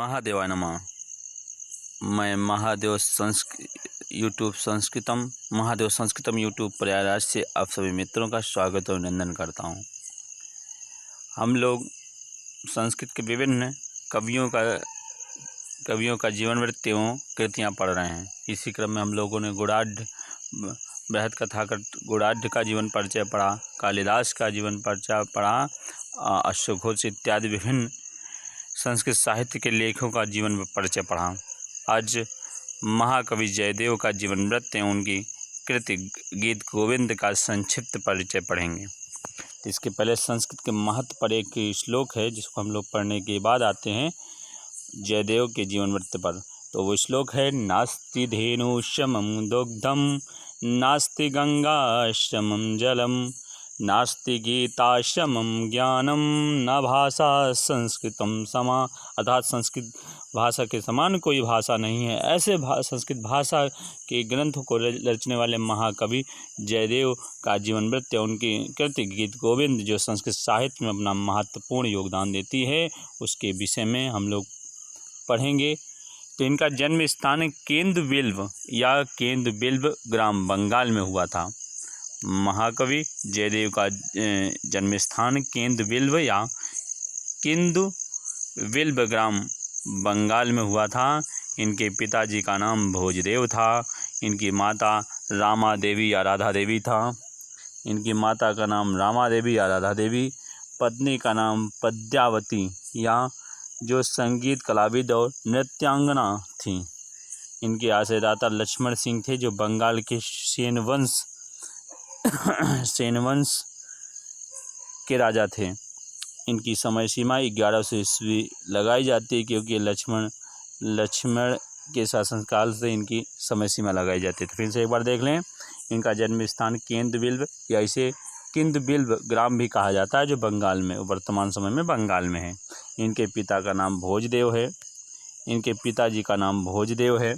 महादेवाय नमः। मैं महादेव संस्कृतम यूट्यूब प्रयागराज से आप सभी मित्रों का स्वागत और अभिनंदन करता हूं। हम लोग संस्कृत के विभिन्न कवियों का जीवन वृत्त एवं कृतियाँ पढ़ रहे हैं। इसी क्रम में हम लोगों ने बृहद कथाकर गुणाढ्य का जीवन परिचय पढ़ा, कालिदास का जीवन परिचय पढ़ा, अश्वघोष इत्यादि विभिन्न संस्कृत साहित्य के लेखकों का जीवन परिचय पढ़ा। आज महाकवि जयदेव का जीवन वृत्त एवं उनकी कृति गीत गोविंद का संक्षिप्त परिचय पढ़ेंगे। इसके पहले संस्कृत के महत्व पर एक श्लोक है जिसको हम लोग पढ़ने के बाद आते हैं जयदेव के जीवन वृत्त पर। तो वो श्लोक है, नास्ति धेनु समं दुग्धम नास्ति गंगा समं जलम नास्ति गीता समं ज्ञानम न भाषा संस्कृतम समा। अर्थात संस्कृत भाषा के समान कोई भाषा नहीं है। ऐसे संस्कृत भाषा के ग्रंथों को रचने वाले महाकवि जयदेव का जीवन वृत्त उनकी कृति गीत गोविंद जो संस्कृत साहित्य में अपना महत्वपूर्ण योगदान देती है उसके विषय में हम लोग पढ़ेंगे। तो इनका जन्म स्थान केंदुबिल्व ग्राम बंगाल में हुआ था। महाकवि जयदेव का जन्म स्थान केंदुबिल्व ग्राम बंगाल में हुआ था। इनके पिताजी का नाम भोजदेव था। इनकी माता रामा देवी या राधा देवी था। इनकी माता का नाम रामा देवी या राधा देवी, पत्नी का नाम पद्यावती या जो संगीत कलाविद और नृत्यांगना थी। इनके आश्रयदाता लक्ष्मण सिंह थे जो बंगाल के सेन वंश के राजा थे। इनकी समय सीमा 1100 ईस्वी लगाई जाती है क्योंकि लक्ष्मण के शासनकाल से इनकी समय सीमा लगाई जाती है। तो फिर से एक बार देख लें। इनका जन्म स्थान केंदुबिल्व या इसे किंदबिल्व ग्राम भी कहा जाता है जो बंगाल में वर्तमान समय में बंगाल में है। इनके पिता का नाम भोजदेव है। इनके पिताजी का नाम भोजदेव है।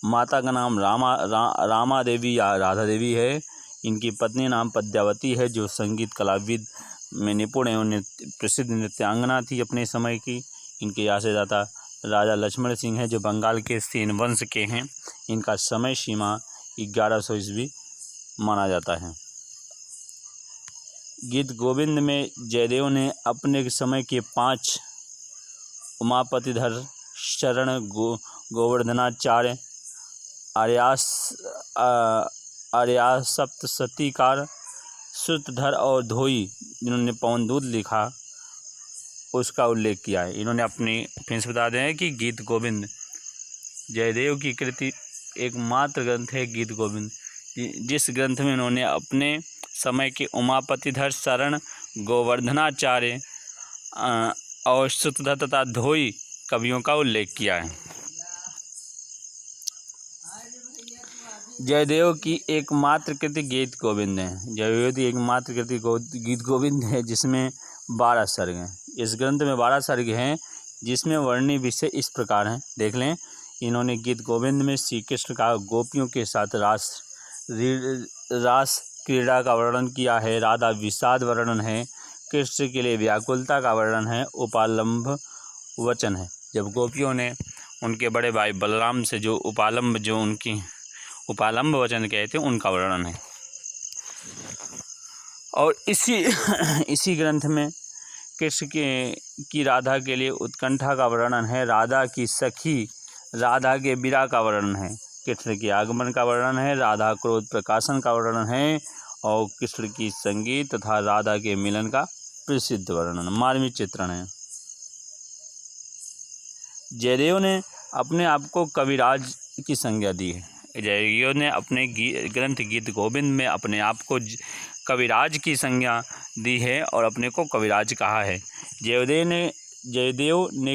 माता का नाम रामा देवी या राधा देवी है। इनकी पत्नी नाम पद्यावती है जो संगीत कलाविद में निपुण एवं प्रसिद्ध नृत्यांगना थी अपने समय की। इनके आश्रयदाता राजा लक्ष्मण सिंह है जो बंगाल के सेन वंश के हैं। इनका समय सीमा 1100 ईस्वी माना जाता है। गीत गोविंद में जयदेव ने अपने समय के 5 उमापतिधर, शरण, गोवर्धनाचार्य, आर्यासप्तशतीकार, श्रुतधर और धोई जिन्होंने पवनदूत लिखा उसका उल्लेख किया है। इन्होंने अपनी फिर से बता दें कि गीत गोविंद जयदेव की कृति एकमात्र ग्रंथ है गीत गोविंद जिस ग्रंथ में इन्होंने अपने समय के उमापतिधर, शरण, गोवर्धनाचार्य और श्रुतधर तथा धोई कवियों का उल्लेख किया है। जयदेव की एकमात्र कृति गीत गोविंद है। जयदेव की एकमात्र कृति गीत गोविंद है जिसमें 12 सर्ग हैं। इस ग्रंथ में 12 सर्ग हैं जिसमें वर्णनी विषय इस प्रकार हैं, देख लें। इन्होंने गीत गोविंद में श्री कृष्ण का गोपियों के साथ रास क्रीड़ा का वर्णन किया है। राधा विषाद वर्णन है। कृष्ण के लिए व्याकुलता का वर्णन है। उपालंभ वचन है जब गोपियों ने उनके बड़े भाई बलराम से जो उपालंभ वचन कहे थे उनका वर्णन है। और इसी ग्रंथ में कृष्ण की राधा के लिए उत्कंठा का वर्णन है। राधा की सखी राधा के विरह का वर्णन है। कृष्ण के आगमन का वर्णन है। राधा क्रोध प्रकाशन का वर्णन है और कृष्ण की संगीत तथा राधा के मिलन का प्रसिद्ध वर्णन मार्मिक चित्रण है। जयदेव ने अपने आप को कविराज की संज्ञा दी है। जयदेव ने अपने ग्रंथ गीत गोविंद में अपने आप को कविराज की संज्ञा दी है और अपने को कविराज कहा है। जयदेव ने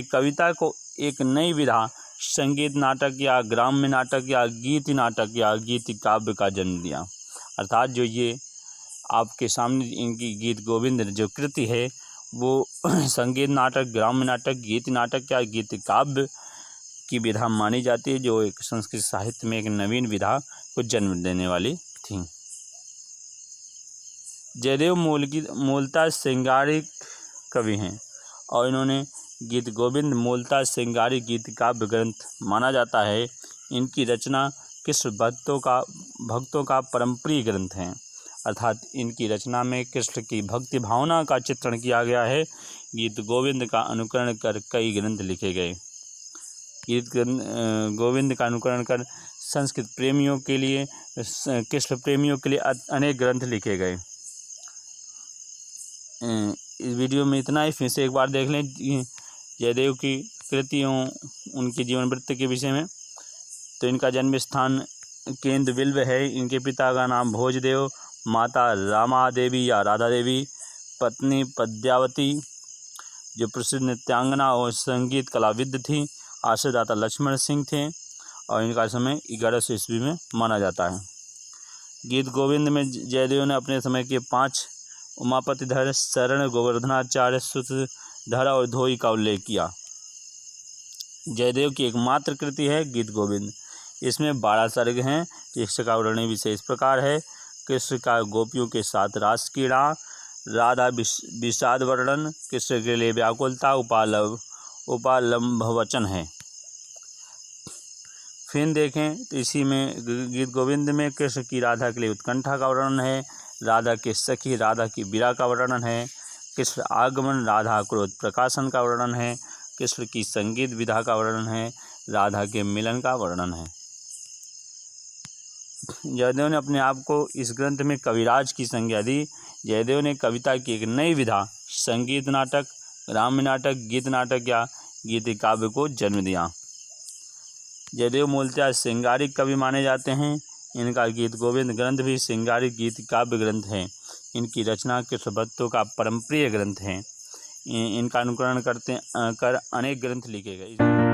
कविता को एक नई विधा संगीत नाटक या ग्राम्य नाटक या गीत नाटक या गीत काव्य का जन्म दिया। अर्थात जो ये आपके सामने इनकी गीत गोविंद जो कृति है वो संगीत नाटक, ग्राम्य नाटक, गीत नाटक या गीत काव्य की विधा मानी जाती है जो एक संस्कृत साहित्य में एक नवीन विधा को जन्म देने वाली थी। जयदेव मूलतः श्रृंगारिक कवि हैं और इन्होंने गीत गोविंद मूलतः श्रृंगारी गीत काव्य ग्रंथ माना जाता है। इनकी रचना कृष्ण भक्तों का परमप्रिय ग्रंथ है, अर्थात इनकी रचना में कृष्ण की भक्ति भावना का चित्रण किया गया है। गीत गोविंद का अनुकरण कर कई ग्रंथ लिखे गए। गीत गोविंद का अनुकरण कर संस्कृत प्रेमियों के लिए, कृष्ण प्रेमियों के लिए अनेक ग्रंथ लिखे गए। इस वीडियो में इतना ही। फिर से एक बार देख लें जयदेव की कृतियों, उनके जीवन वृत्त के विषय में। तो इनका जन्म स्थान केंद्र बिल्व है। इनके पिता का नाम भोजदेव, माता रामा देवी या राधा देवी, पत्नी पद्यावती जो प्रसिद्ध नृत्यांगना और संगीत कलाविद थी। आश्रयदाता लक्ष्मण सिंह थे और इनका समय 1100 ईस्वी में माना जाता है। गीत गोविंद में जयदेव ने अपने समय के 5 उमापतिधर, शरण, गोवर्धनाचार्य, सूत्रधर और धोई का उल्लेख किया। जयदेव की एकमात्र कृति है गीत गोविंद। इसमें 12 सर्ग हैं। इसका वर्णन विषय इस प्रकार है। कृष्ण का गोपियों के साथ रास क्रीड़ा, राधा विषाद वर्णन, कृष्ण के लिए व्याकुलता, उपालंभ वचन है। फिर देखें तो इसी में गीत गोविंद में कृष्ण की राधा के लिए उत्कंठा का वर्णन है, राधा के सखी राधा की विरह का वर्णन है, कृष्ण आगमन, राधा क्रोध प्रकाशन का वर्णन है, कृष्ण की संगीत विधा का वर्णन है, राधा के मिलन का वर्णन है। जयदेव ने अपने आप को इस ग्रंथ में कविराज की संज्ञा दी। जयदेव ने कविता की एक नई विधा, संगीत नाटक, ग्राम्य नाटक, गीत नाटक या गीत काव्य को जन्म दिया। जयदेव मूलतः श्रृंगारिक कवि माने जाते हैं। इनका गीत गोविंद ग्रंथ भी श्रृंगारिक गीत काव्य ग्रंथ है। इनकी रचना कृष्ण भक्तों का परमप्रिय ग्रंथ है। इनका अनुकरण कर अनेक ग्रंथ लिखे गए।